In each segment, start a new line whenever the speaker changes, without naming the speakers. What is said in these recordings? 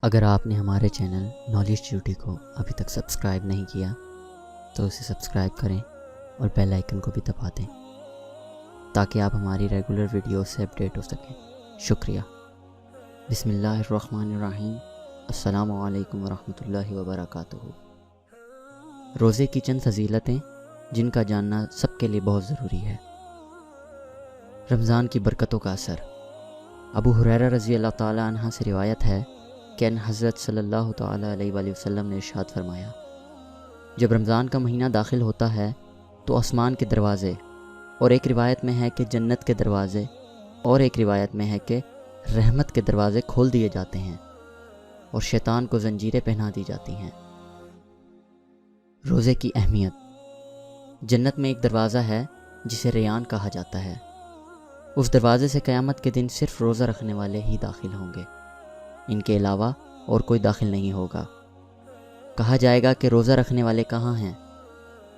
اگر آپ نے ہمارے چینل نالج ڈیوٹی کو ابھی تک سبسکرائب نہیں کیا تو اسے سبسکرائب کریں اور بیل آئیکن کو بھی دبا دیں تاکہ آپ ہماری ریگولر ویڈیوز سے اپڈیٹ ہو سکیں۔ شکریہ۔ بسم اللہ الرحمن الرحیم۔ السلام علیکم ورحمۃ اللہ وبرکاتہ۔ روزے کی چند فضیلتیں جن کا جاننا سب کے لیے بہت ضروری ہے۔ رمضان کی برکتوں کا اثر۔ ابو ہریرہ رضی اللہ تعالیٰ عنہ سے روایت ہے کہ حضرت صلی اللہ تعالیٰ علیہ وآلہ وسلم نے ارشاد فرمایا، جب رمضان کا مہینہ داخل ہوتا ہے تو آسمان کے دروازے، اور ایک روایت میں ہے کہ جنت کے دروازے، اور ایک روایت میں ہے کہ رحمت کے دروازے کھول دیے جاتے ہیں اور شیطان کو زنجیریں پہنا دی جاتی ہیں۔ روزے کی اہمیت۔ جنت میں ایک دروازہ ہے جسے ریان کہا جاتا ہے۔ اس دروازے سے قیامت کے دن صرف روزہ رکھنے والے ہی داخل ہوں گے، ان کے علاوہ اور کوئی داخل نہیں ہوگا۔ کہا جائے گا کہ روزہ رکھنے والے کہاں ہیں؟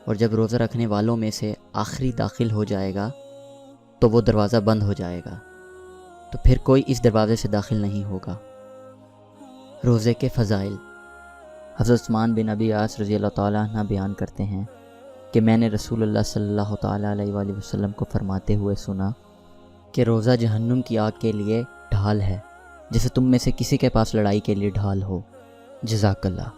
اور جب روزہ رکھنے والوں میں سے آخری داخل ہو جائے گا تو وہ دروازہ بند ہو جائے گا، تو پھر کوئی اس دروازے سے داخل نہیں ہوگا۔ روزے کے فضائل۔ حضرت عثمان بن ابی عاص رضی اللہ تعالیٰ عنہ بیان کرتے ہیں کہ میں نے رسول اللہ صلی اللہ تعالیٰ علیہ وآلہ وسلم کو فرماتے ہوئے سنا کہ روزہ جہنم کی آگ کے لیے ڈھال ہے، جیسے تم میں سے کسی کے پاس لڑائی کے لیے ڈھال ہو۔ جزاک اللہ۔